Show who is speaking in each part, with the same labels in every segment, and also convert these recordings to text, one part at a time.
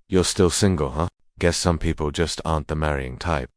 Speaker 1: You're still single, huh? Guess some people just aren't the marrying type.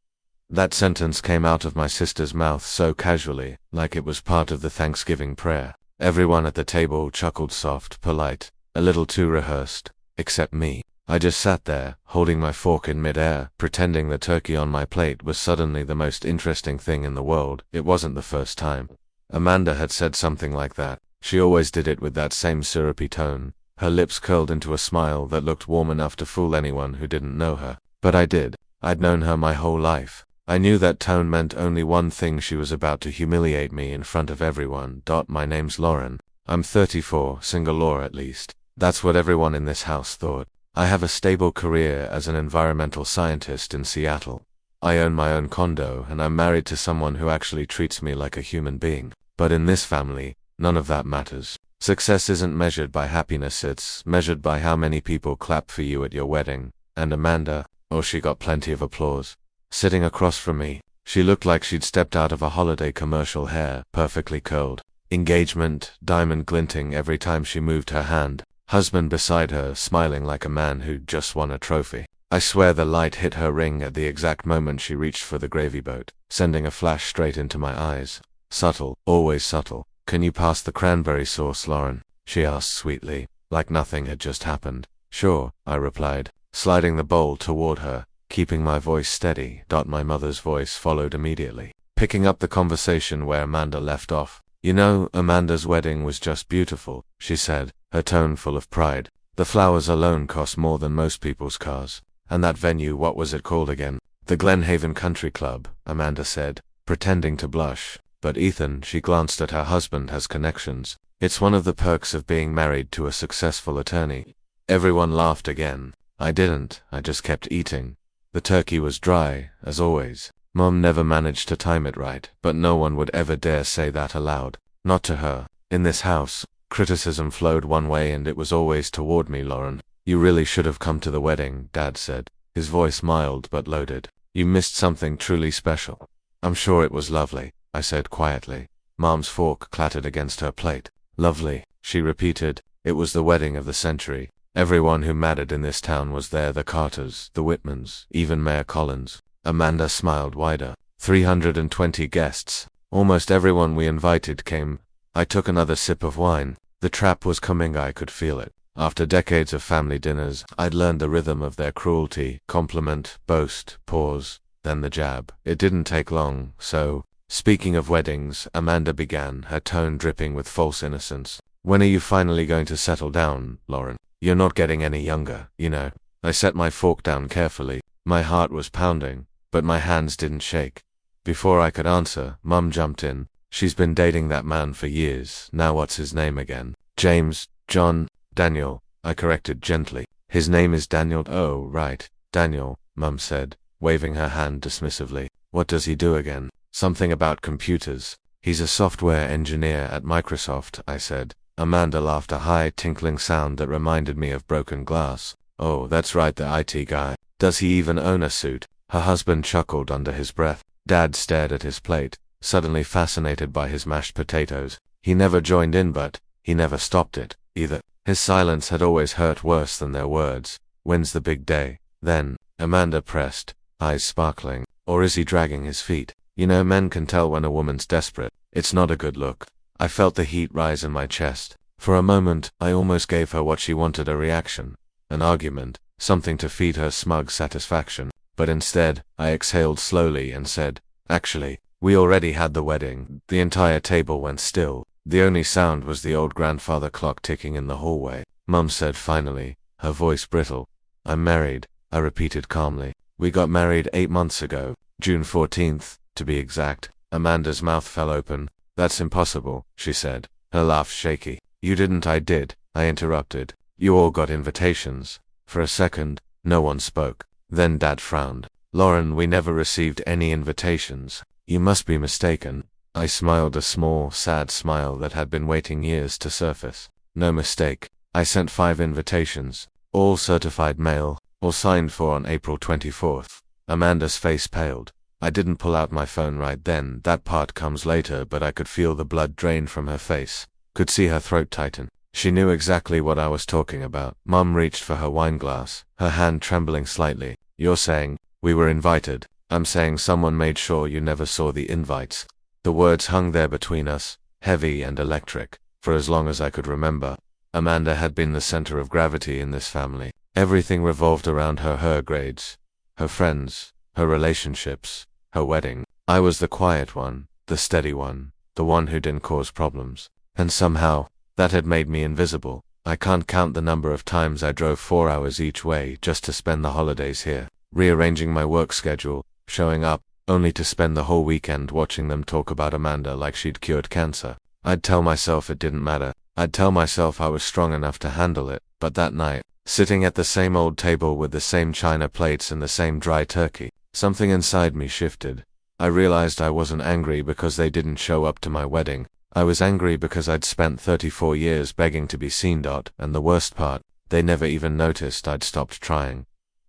Speaker 1: That sentence came out of my sister's mouth so casually, like it was part of the Thanksgiving prayer. Everyone at the table chuckled soft, polite, a little too rehearsed, except me. I just sat there, holding my fork in midair, pretending the turkey on my plate was suddenly the most interesting thing in the world. It wasn't the first time Amanda had said something like that. She always did it with that same syrupy tone, her lips curled into a smile that looked warm enough to fool anyone who didn't know her. But I did. I'd known her my whole life. I knew that tone meant only one thing: she was about to humiliate me in front of everyone. My name's Lauren. I'm 34, single, or at least that's what everyone in this house thought. I have a stable career as an environmental scientist in Seattle. I own my own condo, and I'm married to someone who actually treats me like a human being. But in this family, none of that matters. Success isn't measured by happiness, it's measured by how many people clap for you at your wedding. And Amanda, oh, she got plenty of applause. Sitting across from me, she looked like she'd stepped out of a holiday commercial, hair perfectly curled, engagement diamond glinting every time she moved her hand, husband beside her smiling like a man who'd just won a trophy. I swear the light hit her ring at the exact moment she reached for the gravy boat, sending a flash straight into my eyes. Subtle, always subtle. Can you pass the cranberry sauce, Lauren? She asked sweetly, like nothing had just happened. Sure, I replied, sliding the bowl toward her, keeping my voice steady. My mother's voice followed immediately, picking up the conversation where Amanda left off. You know, Amanda's wedding was just beautiful, she said, her tone full of pride. The flowers alone cost more than most people's cars. And that venue, what was it called again? The Glen Haven Country Club, Amanda said, pretending to blush. But Ethan, she glanced at her husband, has connections. It's one of the perks of being married to a successful attorney. Everyone laughed again. I didn't, I just kept eating. The turkey was dry, as always. Mom never managed to time it right, but no one would ever dare say that aloud. Not to her. In this house, criticism flowed one way, and it was always toward me. Lauren, you really should have come to the wedding, Dad said, his voice mild but loaded. You missed something truly special. I'm sure it was lovely, I said quietly. Mom's fork clattered against her plate. Lovely, she repeated. It was the wedding of the century. Everyone who mattered in this town was there: the Carters, the Whitmans, even Mayor Collins. Amanda smiled wider. 320 guests. Almost everyone we invited came. I took another sip of wine. The trap was coming, I could feel it. After decades of family dinners, I'd learned the rhythm of their cruelty: compliment, boast, pause, then the jab. It didn't take long, so, speaking of weddings, Amanda began, her tone dripping with false innocence. When are you finally going to settle down, Lauren? You're not getting any younger, you know. I set my fork down carefully. My heart was pounding, but my hands didn't shake. Before I could answer, Mum jumped in. She's been dating that man for years. Now what's his name again? James, John, Daniel, I corrected gently. His name is Daniel. Oh, right, Daniel, Mum said, waving her hand dismissively. What does he do again? Something about computers. He's a software engineer at Microsoft, I said. Amanda laughed, a high, tinkling sound that reminded me of broken glass. Oh, that's right, the IT guy. Does he even own a suit? Her husband chuckled under his breath. Dad stared at his plate, suddenly fascinated by his mashed potatoes. He never joined in, but he never stopped it, either. His silence had always hurt worse than their words. When's the big day? Then, Amanda pressed, eyes sparkling. Or is he dragging his feet? You know, men can tell when a woman's desperate. It's not a good look. I felt the heat rise in my chest. For a moment, I almost gave her what she wanted: a reaction, an argument, something to feed her smug satisfaction. But instead, I exhaled slowly and said, actually, we already had the wedding. The entire table went still. The only sound was the old grandfather clock ticking in the hallway. Mum said finally, her voice brittle. I'm married, I repeated calmly. We got married 8 months ago, June 14th, to be exact. Amanda's mouth fell open. That's impossible, she said, her laugh shaky. You didn't. I did, I interrupted. You all got invitations. For a second, no one spoke. Then Dad frowned. Lauren, we never received any invitations. You must be mistaken. I smiled, a small, sad smile that had been waiting years to surface. No mistake. I sent 5 invitations, all certified mail, all signed for on April 24th. Amanda's face paled. I didn't pull out my phone right then. That part comes later, but I could feel the blood drain from her face. Could see her throat tighten. She knew exactly what I was talking about. Mum reached for her wine glass, her hand trembling slightly. You're saying, we were invited. I'm saying someone made sure you never saw the invites. The words hung there between us, heavy and electric. For as long as I could remember, Amanda had been the center of gravity in this family. Everything revolved around her grades, her friends, her relationships, her wedding. I was the quiet one, the steady one, the one who didn't cause problems. And somehow, that had made me invisible. I can't count the number of times I drove 4 hours each way just to spend the holidays here, rearranging my work schedule, showing up, only to spend the whole weekend watching them talk about Amanda like she'd cured cancer. I'd tell myself it didn't matter. I'd tell myself I was strong enough to handle it. But that night, sitting at the same old table with the same china plates and the same dry turkey, something inside me shifted. I realized I wasn't angry because they didn't show up to my wedding. I was angry because I'd spent 34 years begging to be seen. And the worst part, they never even noticed I'd stopped trying.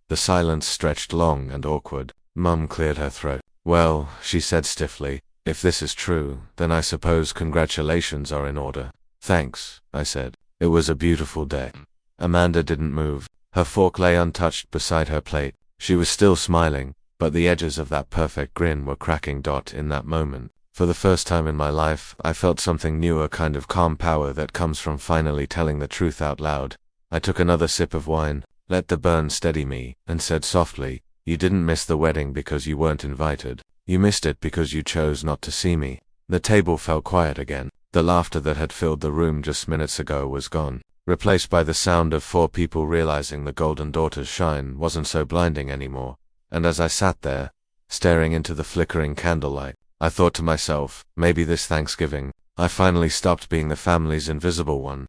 Speaker 1: The silence stretched long and awkward. Mum cleared her throat. Well, she said stiffly, if this is true, then I suppose congratulations are in order. Thanks, I said. It was a beautiful day. Amanda didn't move. Her fork lay untouched beside her plate. She was still smiling, but the edges of that perfect grin were cracking. In that moment, for the first time in my life, I felt something new, a kind of calm power that comes from finally telling the truth out loud. I took another sip of wine, let the burn steady me, and said softly, you didn't miss the wedding because you weren't invited. You missed it because you chose not to see me. The table fell quiet again. The laughter that had filled the room just minutes ago was gone, replaced by the sound of 4 people realizing the golden daughter's shine wasn't so blinding anymore. And as I sat there, staring into the flickering candlelight, I thought to myself, maybe this Thanksgiving, I finally stopped being the family's invisible one.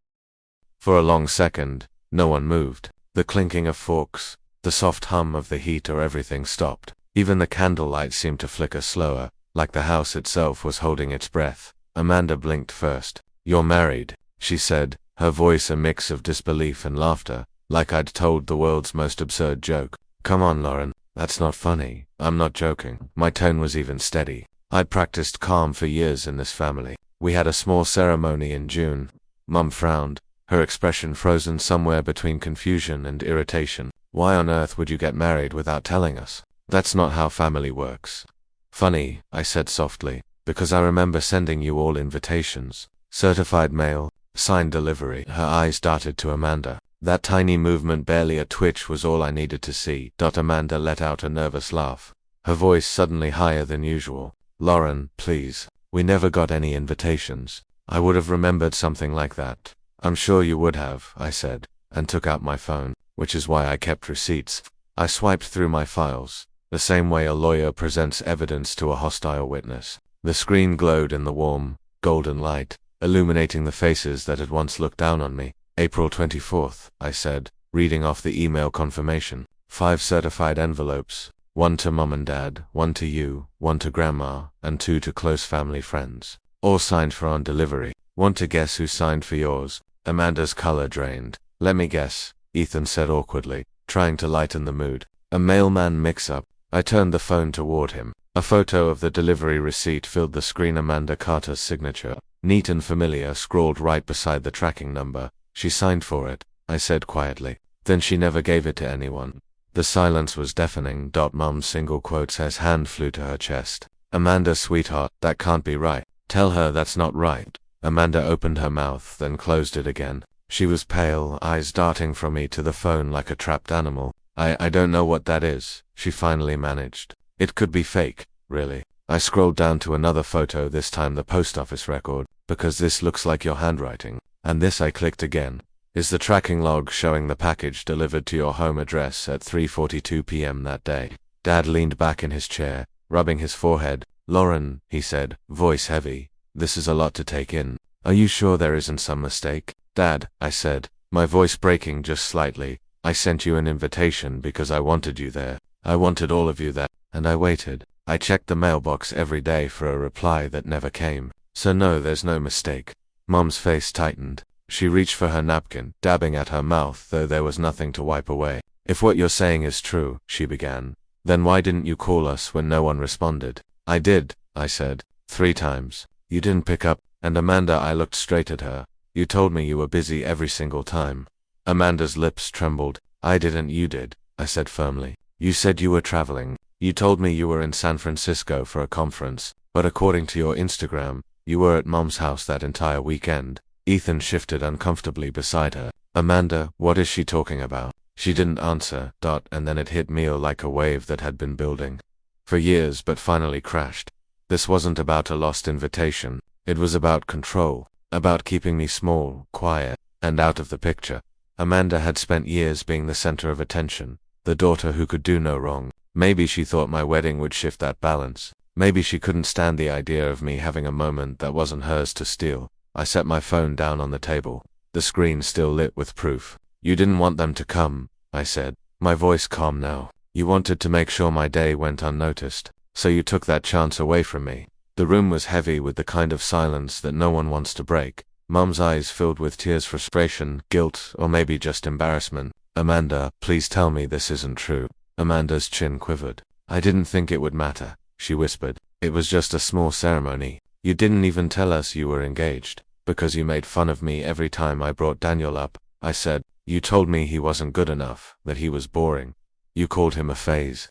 Speaker 1: For a long second, no one moved. The clinking of forks, the soft hum of the heater, everything stopped. Even the candlelight seemed to flicker slower, like the house itself was holding its breath. Amanda blinked first. You're married, she said, her voice a mix of disbelief and laughter, like I'd told the world's most absurd joke. Come on, Lauren, that's not funny. I'm not joking. My tone was even steady. I'd practiced calm for years in this family. We had a small ceremony in June. Mum frowned, her expression frozen somewhere between confusion and irritation. Why on earth would you get married without telling us? That's not how family works. Funny, I said softly, because I remember sending you all invitations. Certified mail, signed delivery. Her eyes darted to Amanda. That tiny movement, barely a twitch, was all I needed to see. Amanda let out a nervous laugh, her voice suddenly higher than usual. Lauren, please. We never got any invitations. I would have remembered something like that. I'm sure you would have, I said, and took out my phone, which is why I kept receipts. I swiped through my files, the same way a lawyer presents evidence to a hostile witness. The screen glowed in the warm, golden light, illuminating the faces that had once looked down on me. April 24th, I said, reading off the email confirmation. 5 certified envelopes. 1 to Mum and Dad, 1 to you, 1 to Grandma, and 2 to close family friends. All signed for on delivery. Want to guess who signed for yours? Amanda's color drained. Let me guess, Ethan said awkwardly, trying to lighten the mood. A mailman mix-up. I turned the phone toward him. A photo of the delivery receipt filled the screen. Amanda Carter's signature, neat and familiar, scrawled right beside the tracking number. She signed for it, I said quietly. Then she never gave it to anyone. The silence was deafening. Mum's single quote as hand flew to her chest. Amanda, sweetheart, that can't be right. Tell her that's not right. Amanda opened her mouth, then closed it again. She was pale, eyes darting from me to the phone like a trapped animal. I don't know what that is, she finally managed. It could be fake, really. I scrolled down to another photo, this time the post office record, because this looks like your handwriting. And this, I clicked again, is the tracking log showing the package delivered to your home address at 3:42 p.m. that day. Dad leaned back in his chair, rubbing his forehead. Lauren, he said, voice heavy, this is a lot to take in. Are you sure there isn't some mistake? Dad, I said, my voice breaking just slightly, I sent you an invitation because I wanted you there. I wanted all of you there, and I waited. I checked the mailbox every day for a reply that never came. So no, there's no mistake. Mum's face tightened. She reached for her napkin, dabbing at her mouth, though there was nothing to wipe away. If what you're saying is true, she began, then why didn't you call us when no one responded? I did, I said, 3 times. You didn't pick up, and Amanda, I looked straight at her. You told me you were busy every single time. Amanda's lips trembled. I didn't, you did, I said firmly. You said you were traveling. You told me you were in San Francisco for a conference, but according to your Instagram, you were at Mom's house that entire weekend. Ethan shifted uncomfortably beside her. Amanda, what is she talking about? She didn't answer, and then it hit me like a wave that had been building for years but finally crashed. This wasn't about a lost invitation. It was about control, about keeping me small, quiet, and out of the picture. Amanda had spent years being the center of attention, the daughter who could do no wrong. Maybe she thought my wedding would shift that balance. Maybe she couldn't stand the idea of me having a moment that wasn't hers to steal. I set my phone down on the table, the screen still lit with proof. You didn't want them to come, I said, my voice calm now. You wanted to make sure my day went unnoticed, so you took that chance away from me. The room was heavy with the kind of silence that no one wants to break. Mom's eyes filled with tears, frustration, guilt, or maybe just embarrassment. Amanda, please tell me this isn't true. Amanda's chin quivered. I didn't think it would matter, she whispered. It was just a small ceremony. You didn't even tell us you were engaged, because you made fun of me every time I brought Daniel up. I said, you told me he wasn't good enough, that he was boring. You called him a phase.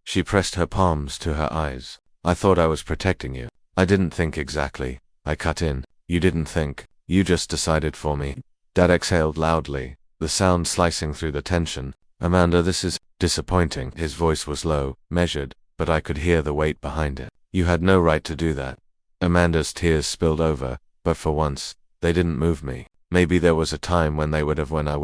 Speaker 1: She pressed her palms to her eyes. I thought I was protecting you. I didn't think exactly. I cut in. You didn't think. You just decided for me. Dad exhaled loudly, the sound slicing through the tension. Amanda, this is disappointing. His voice was low, measured, but I could hear the weight behind it. You had no right to do that. Amanda's tears spilled over, but for once, they didn't move me. Maybe there was a time when I would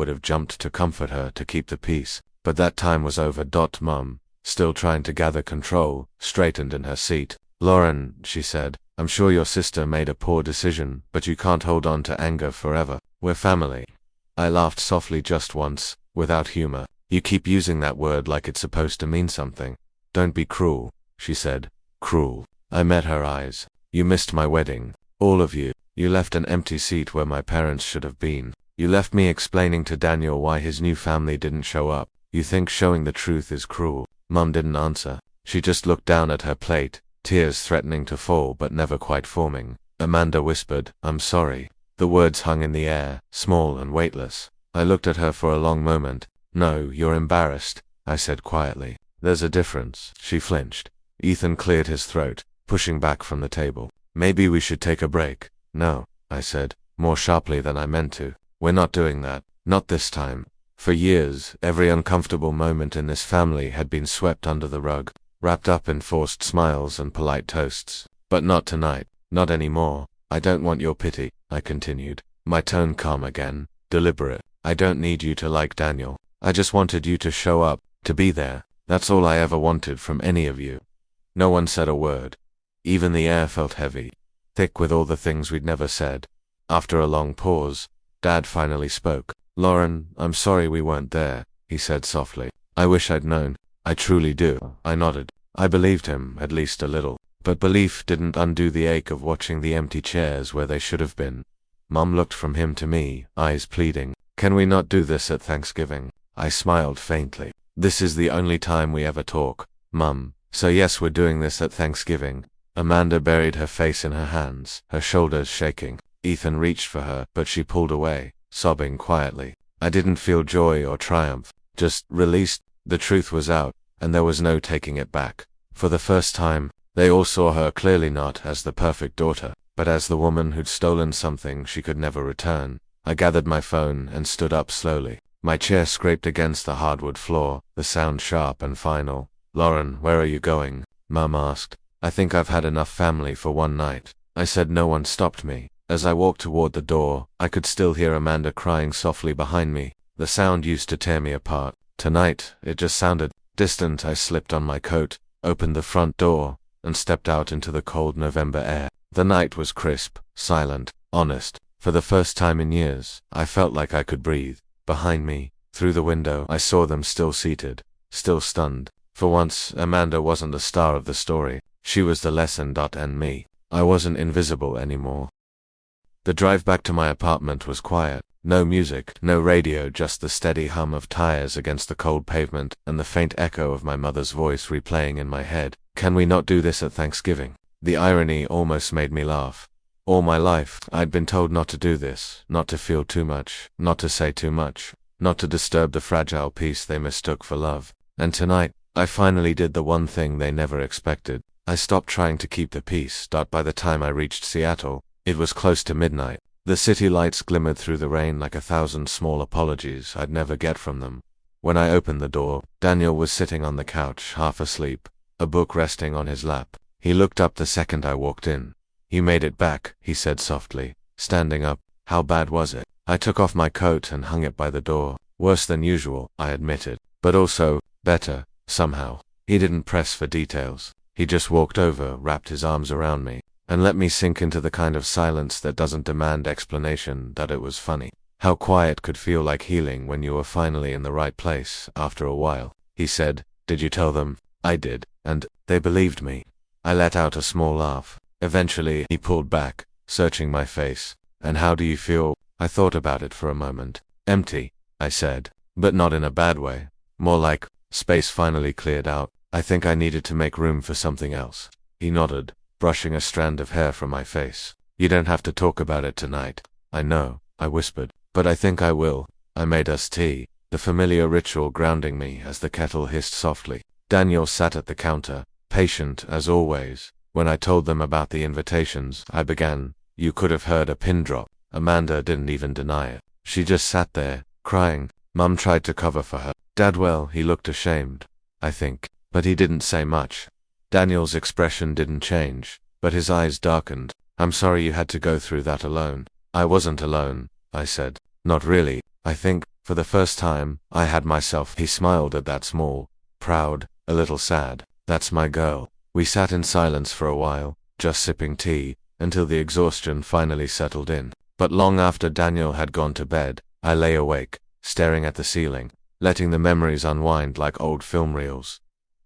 Speaker 1: have jumped to comfort her to keep the peace, but that time was over. Mom, still trying to gather control, straightened in her seat. Lauren, she said, I'm sure your sister made a poor decision, but you can't hold on to anger forever. We're family. I laughed softly just once, without humor. You keep using that word like it's supposed to mean something. Don't be cruel, she said. Cruel. I met her eyes. You missed my wedding. All of you. You left an empty seat where my parents should have been. You left me explaining to Daniel why his new family didn't show up. You think showing the truth is cruel. Mom didn't answer. She just looked down at her plate, tears threatening to fall but never quite forming. Amanda whispered, I'm sorry. The words hung in the air, small and weightless. I looked at her for a long moment. No, you're embarrassed, I said quietly. There's a difference. She flinched. Ethan cleared his throat, pushing back from the table. Maybe we should take a break. No, I said, more sharply than I meant to. We're not doing that. Not this time. For years, every uncomfortable moment in this family had been swept under the rug, wrapped up in forced smiles and polite toasts. But not tonight. Not anymore. I don't want your pity, I continued, my tone calm again, deliberate. I don't need you to like Daniel. I just wanted you to show up, to be there. That's all I ever wanted from any of you. No one said a word. Even the air felt heavy, thick with all the things we'd never said. After a long pause, Dad finally spoke. Lauren, I'm sorry we weren't there, he said softly. I wish I'd known. I truly do. I nodded. I believed him, at least a little. But belief didn't undo the ache of watching the empty chairs where they should have been. Mom looked from him to me, eyes pleading. Can we not do this at Thanksgiving? I smiled faintly. This is the only time we ever talk, Mum. So yes, we're doing this at Thanksgiving. Amanda buried her face in her hands, her shoulders shaking. Ethan reached for her, but she pulled away, sobbing quietly. I didn't feel joy or triumph, just released. The truth was out, and there was no taking it back. For the first time, they all saw her clearly not as the perfect daughter, but as the woman who'd stolen something she could never return. I gathered my phone and stood up slowly. My chair scraped against the hardwood floor, the sound sharp and final. Lauren, where are you going? Mum asked. I think I've had enough family for one night. I said. No one stopped me. As I walked toward the door, I could still hear Amanda crying softly behind me. The sound used to tear me apart. Tonight, it just sounded distant. I slipped on my coat, opened the front door, and stepped out into the cold November air. The night was crisp, silent, honest. For the first time in years, I felt like I could breathe. Behind me, through the window, I saw them still seated, still stunned. For once, Amanda wasn't the star of the story. She was the lesson. And me. I wasn't invisible anymore. The drive back to my apartment was quiet. No music, no radio, just the steady hum of tires against the cold pavement and the faint echo of my mother's voice replaying in my head. Can we not do this at Thanksgiving? The irony almost made me laugh. All my life, I'd been told not to do this, not to feel too much, not to say too much, not to disturb the fragile peace they mistook for love. And tonight, I finally did the one thing they never expected. I stopped trying to keep the peace. By the time I reached Seattle, it was close to midnight. The city lights glimmered through the rain like 1,000 small apologies I'd never get from them. When I opened the door, Daniel was sitting on the couch, half asleep, a book resting on his lap. He looked up the second I walked in. "You made it back," he said softly, standing up. "How bad was it?" I took off my coat and hung it by the door. "Worse than usual," I admitted, "but also better, somehow." He didn't press for details. He just walked over, wrapped his arms around me, and let me sink into the kind of silence that doesn't demand explanation. That it was funny how quiet could feel like healing when you were finally in the right place after a while. He said, "Did you tell them?" I did, and they believed me. I let out a small laugh. Eventually, he pulled back, searching my face. "And how do you feel?" I thought about it for a moment. "Empty," I said, but not in a bad way. More like, space finally cleared out. I think I needed to make room for something else. He nodded, brushing a strand of hair from my face. "You don't have to talk about it tonight." "I know," I whispered, "but I think I will." I made us tea, the familiar ritual grounding me as the kettle hissed softly. Daniel sat at the counter, patient as always. When I told them about the invitations, I began. You could have heard a pin drop. Amanda didn't even deny it. She just sat there, crying. Mum tried to cover for her. Dad, well, he looked ashamed, I think, but he didn't say much. Daniel's expression didn't change, but his eyes darkened. "I'm sorry you had to go through that alone." "I wasn't alone," I said. "Not really. I think, for the first time, I had myself." He smiled at that small, proud, a little sad. "That's my girl." We sat in silence for a while, just sipping tea, until the exhaustion finally settled in. But long after Daniel had gone to bed, I lay awake, staring at the ceiling, letting the memories unwind like old film reels.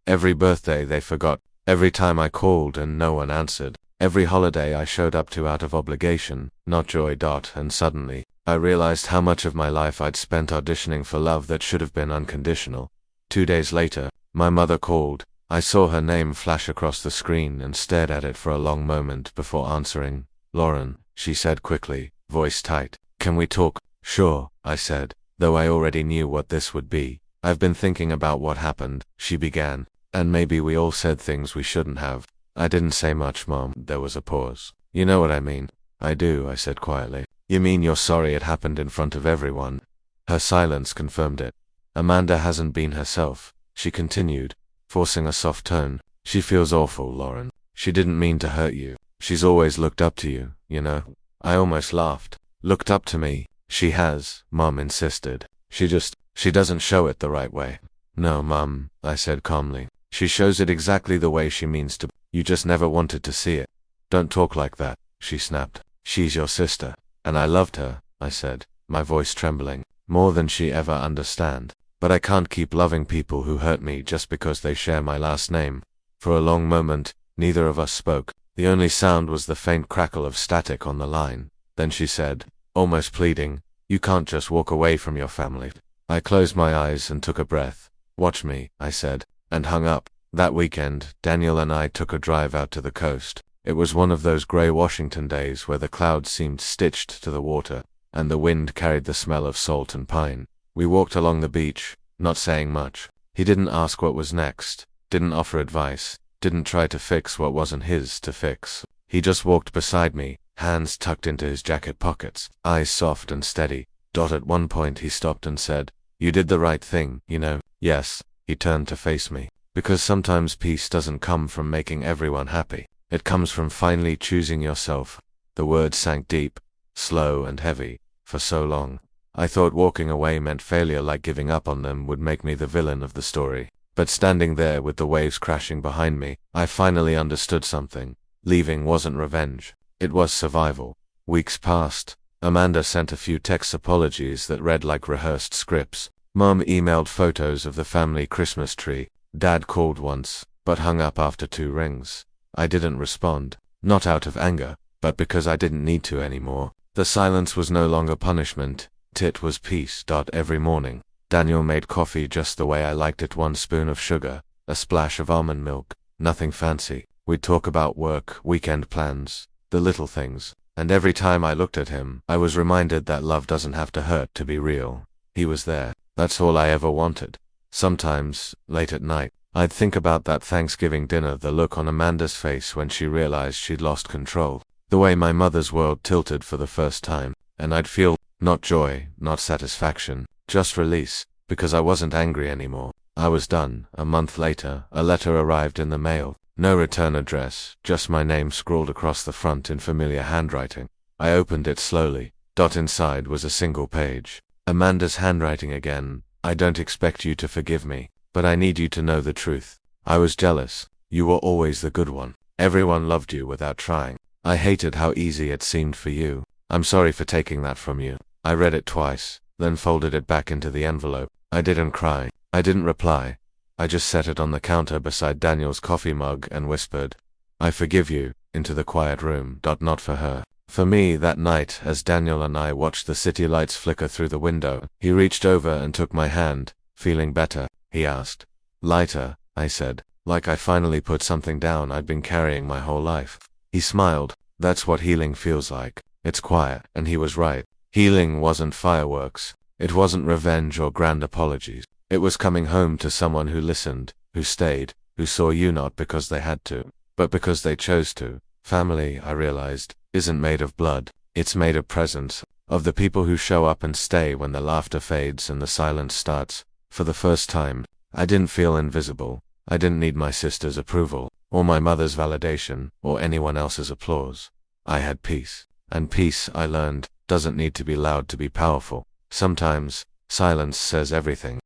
Speaker 1: Every birthday they forgot, every time I called and no one answered, every holiday I showed up to out of obligation, not joy. And suddenly, I realized how much of my life I'd spent auditioning for love that should have been unconditional. 2 days later, my mother called. I saw her name flash across the screen and stared at it for a long moment before answering. "Lauren," she said quickly, voice tight. "Can we talk?" "Sure," I said, though I already knew what this would be. "I've been thinking about what happened," she began, "and maybe we all said things we shouldn't have." "I didn't say much, Mom." There was a pause. "You know what I mean." "I do," I said quietly. "You mean you're sorry it happened in front of everyone?" Her silence confirmed it. "Amanda hasn't been herself," she continued, forcing a soft tone. "She feels awful, Lauren. She didn't mean to hurt you. She's always looked up to you, you know." I almost laughed. "Looked up to me?" "She has," Mom insisted. She doesn't show it the right way." "No, Mom," I said calmly. "She shows it exactly the way she means to. You just never wanted to see it." "Don't talk like that," she snapped. "She's your sister." "And I loved her," I said, my voice trembling. "More than she ever understand. But I can't keep loving people who hurt me just because they share my last name." For a long moment, neither of us spoke. The only sound was the faint crackle of static on the line. Then she said, almost pleading, "You can't just walk away from your family." I closed my eyes and took a breath. "Watch me," I said, and hung up. That weekend, Daniel and I took a drive out to the coast. It was one of those gray Washington days where the clouds seemed stitched to the water, and the wind carried the smell of salt and pine. We walked along the beach, not saying much. He didn't ask what was next, didn't offer advice, didn't try to fix what wasn't his to fix. He just walked beside me, hands tucked into his jacket pockets, eyes soft and steady. At one point he stopped and said, "You did the right thing, you know." "Yes." He turned to face me. "Because sometimes peace doesn't come from making everyone happy. It comes from finally choosing yourself." The words sank deep, slow and heavy, for so long. I thought walking away meant failure, like giving up on them would make me the villain of the story. But standing there with the waves crashing behind me, I finally understood something. Leaving wasn't revenge. It was survival. Weeks passed. Amanda sent a few text apologies that read like rehearsed scripts. Mom emailed photos of the family Christmas tree. Dad called once, but hung up after 2 rings. I didn't respond, not out of anger, but because I didn't need to anymore. The silence was no longer punishment. It was peace. Every morning, Daniel made coffee just the way I liked it, 1 spoon of sugar, a splash of almond milk, nothing fancy. We'd talk about work, weekend plans, the little things, And every time I looked at him, I was reminded that love doesn't have to hurt to be real. He was there. That's all I ever wanted. Sometimes, late at night, I'd think about that Thanksgiving dinner, the look on Amanda's face when she realized she'd lost control, the way my mother's world tilted for the first time, and I'd feel, not joy, not satisfaction, just release, because I wasn't angry anymore. I was done. A month later, a letter arrived in the mail. No return address, just my name scrawled across the front in familiar handwriting. I opened it slowly. Inside was a single page. Amanda's handwriting again. I don't expect you to forgive me, but I need you to know the truth. I was jealous. You were always the good one. Everyone loved you without trying. I hated how easy it seemed for you. I'm sorry for taking that from you. I read it twice, then folded it back into the envelope. I didn't cry. I didn't reply. I just set it on the counter beside Daniel's coffee mug and whispered, "I forgive you," into the quiet room. Not for her. For me, that night, as Daniel and I watched the city lights flicker through the window, he reached over and took my hand. "Feeling better?" he asked. "Lighter," I said, like I finally put something down I'd been carrying my whole life. He smiled. "That's what healing feels like. It's quiet," and he was right. Healing wasn't fireworks. It wasn't revenge or grand apologies. It was coming home to someone who listened, who stayed, who saw you not because they had to, but because they chose to. Family, I realized, isn't made of blood. It's made of presence, of the people who show up and stay when the laughter fades and the silence starts. For the first time, I didn't feel invisible. I didn't need my sister's approval, or my mother's validation, or anyone else's applause. I had peace. And peace, I learned, doesn't need to be loud to be powerful. Sometimes, silence says everything.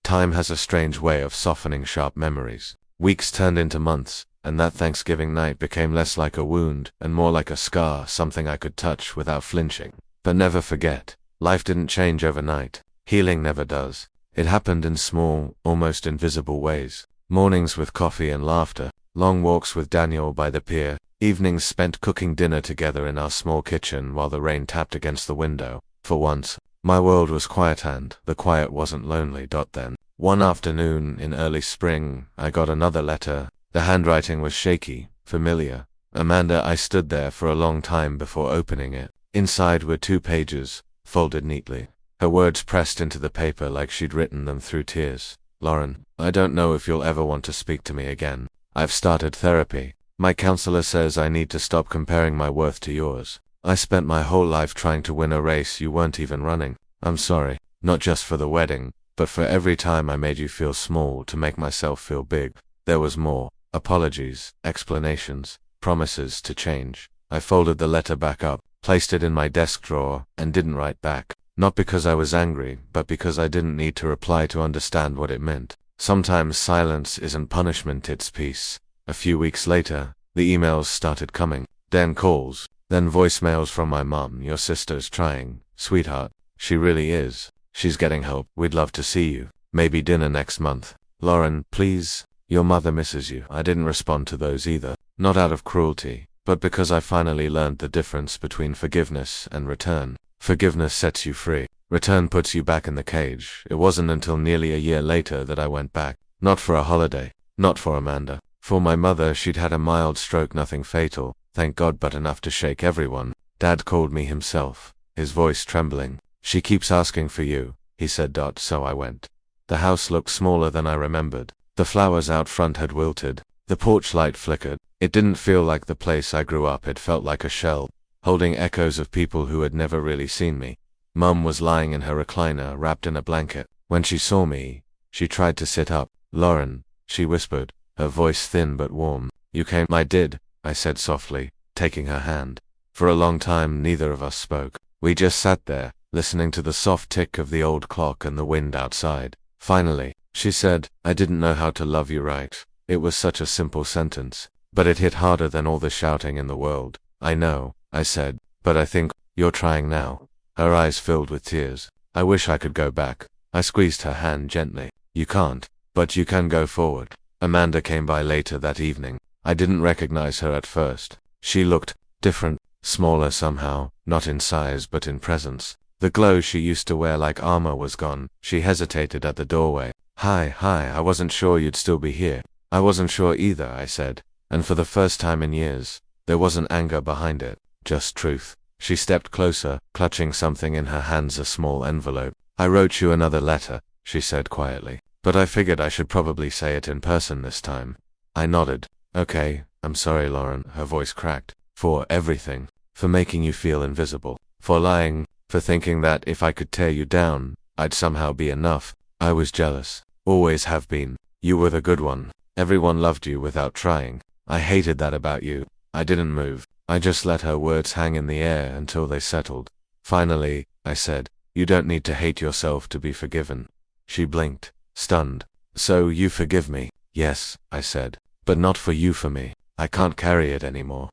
Speaker 1: Time has a strange way of softening sharp memories. Weeks turned into months, and that Thanksgiving night became less like a wound and more like a scar, something I could touch without flinching. But never forget, life didn't change overnight. Healing never does. It happened in small, almost invisible ways. Mornings with coffee and laughter, long walks with Daniel by the pier, evenings spent cooking dinner together in our small kitchen while the rain tapped against the window. For once, my world was quiet, and the quiet wasn't lonely. Then, one afternoon in early spring, I got another letter. The handwriting was shaky, familiar. Amanda. I stood there for a long time before opening it. Inside were 2 pages, folded neatly. Her words pressed into the paper like she'd written them through tears. "Lauren, I don't know if you'll ever want to speak to me again. I've started therapy. My counselor says I need to stop comparing my worth to yours. I spent my whole life trying to win a race you weren't even running. I'm sorry, not just for the wedding, but for every time I made you feel small to make myself feel big. There was more. Apologies, explanations, promises to change." I folded the letter back up, placed it in my desk drawer, and didn't write back. Not because I was angry, but because I didn't need to reply to understand what it meant. Sometimes silence isn't punishment, it's peace. A few weeks later, the emails started coming. Then calls, then voicemails from my mom. "Your sister's trying, sweetheart. She really is. She's getting help. We'd love to see you. Maybe dinner next month. Lauren, please. Your mother misses you." I didn't respond to those either. Not out of cruelty, but because I finally learned the difference between forgiveness and return. Forgiveness sets you free. Return puts you back in the cage. It wasn't until nearly a year later that I went back. Not for a holiday. Not for Amanda. For my mother. She'd had a mild stroke, nothing fatal, thank God, but enough to shake everyone. Dad called me himself, his voice trembling. "She keeps asking for you," he said. So I went. The house looked smaller than I remembered. The flowers out front had wilted. The porch light flickered. It didn't feel like the place I grew up. It felt like a shell, holding echoes of people who had never really seen me. Mum was lying in her recliner, wrapped in a blanket. When she saw me, she tried to sit up. "Lauren," she whispered, her voice thin but warm. "You came." "I did," I said softly, taking her hand. For a long time, neither of us spoke. We just sat there, listening to the soft tick of the old clock and the wind outside. Finally, she said, "I didn't know how to love you right." It was such a simple sentence, but it hit harder than all the shouting in the world. "I know," I said, "but I think you're trying now." Her eyes filled with tears. "I wish I could go back." I squeezed her hand gently. "You can't, but you can go forward." Amanda came by later that evening. I didn't recognize her at first. She looked different, smaller somehow, not in size but in presence. The glow she used to wear like armor was gone. She hesitated at the doorway. Hi, I wasn't sure you'd still be here." "I wasn't sure either," I said, and for the first time in years, there wasn't anger behind it. just truth. She stepped closer, clutching something in her hands, a small envelope. I wrote you another letter, she said quietly, but I figured I should probably say it in person this time. I nodded. Okay, I'm sorry, Lauren, her voice cracked. For everything. For making you feel invisible. For lying. For thinking that if I could tear you down, I'd somehow be enough. I was jealous. Always have been. You were the good one. Everyone loved you without trying. I hated that about you. I didn't move. I just let her words hang in the air until they settled. Finally, I said, you don't need to hate yourself to be forgiven. She blinked, stunned. So you forgive me? Yes, I said. But not for you, for me. I can't carry it anymore.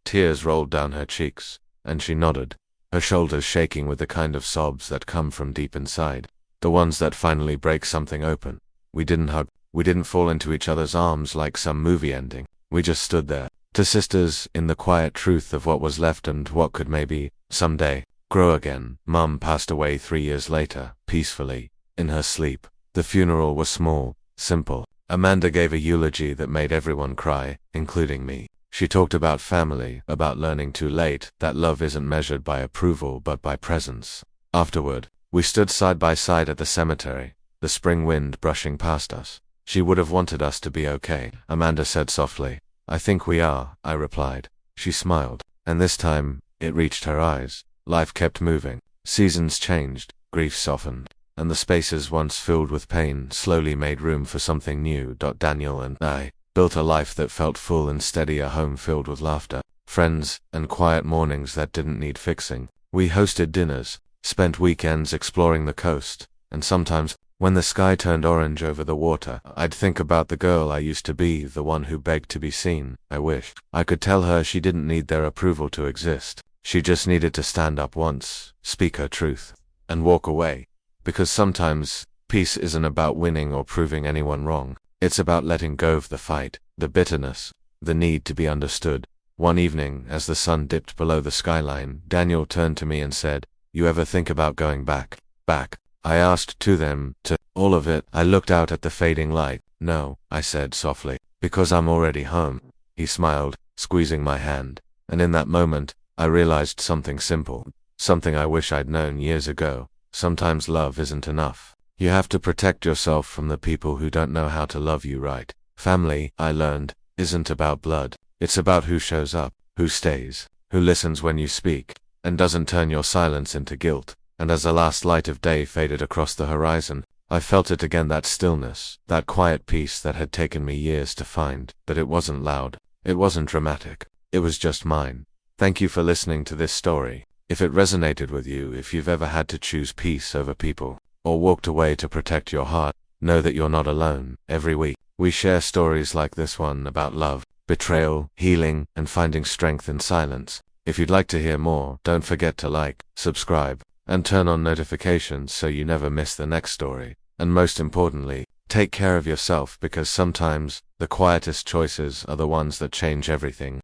Speaker 1: Tears rolled down her cheeks, and she nodded, her shoulders shaking with the kind of sobs that come from deep inside. The ones that finally break something open. We didn't hug. We didn't fall into each other's arms like some movie ending. We just stood there, two sisters, in the quiet truth of what was left and what could maybe, someday, grow again. Mum passed away 3 years later, peacefully, in her sleep. The funeral was small, simple. Amanda gave a eulogy that made everyone cry, including me. She talked about family, about learning too late, that love isn't measured by approval but by presence. Afterward, we stood side by side at the cemetery, the spring wind brushing past us. She would have wanted us to be okay, Amanda said softly. I think we are, I replied. She smiled, and this time, it reached her eyes. Life kept moving. Seasons changed, grief softened, and the spaces once filled with pain slowly made room for something new. Daniel and I built a life that felt full and steady, a home filled with laughter, friends, and quiet mornings that didn't need fixing. We hosted dinners, spent weekends exploring the coast, and sometimes, when the sky turned orange over the water, I'd think about the girl I used to be, the one who begged to be seen. I wished I could tell her she didn't need their approval to exist. She just needed to stand up once, speak her truth, and walk away. Because sometimes, peace isn't about winning or proving anyone wrong. It's about letting go of the fight, the bitterness, the need to be understood. One evening, as the sun dipped below the skyline, Daniel turned to me and said, "You ever think about going back?" Back. I asked, to them, to all of it. I looked out at the fading light. No, I said softly, because I'm already home. He smiled, squeezing my hand, and in that moment, I realized something simple, something I wish I'd known years ago. Sometimes love isn't enough. You have to protect yourself from the people who don't know how to love you right. Family, I learned, isn't about blood. It's about who shows up, who stays, who listens when you speak, and doesn't turn your silence into guilt. And as the last light of day faded across the horizon, I felt it again, that stillness, that quiet peace that had taken me years to find. But it wasn't loud, it wasn't dramatic, it was just mine. Thank you for listening to this story. If it resonated with you, if you've ever had to choose peace over people, or walked away to protect your heart, know that you're not alone. Every week, we share stories like this one about love, betrayal, healing, and finding strength in silence. If you'd like to hear more, don't forget to like, subscribe, and turn on notifications so you never miss the next story. And most importantly, take care of yourself, because sometimes the quietest choices are the ones that change everything.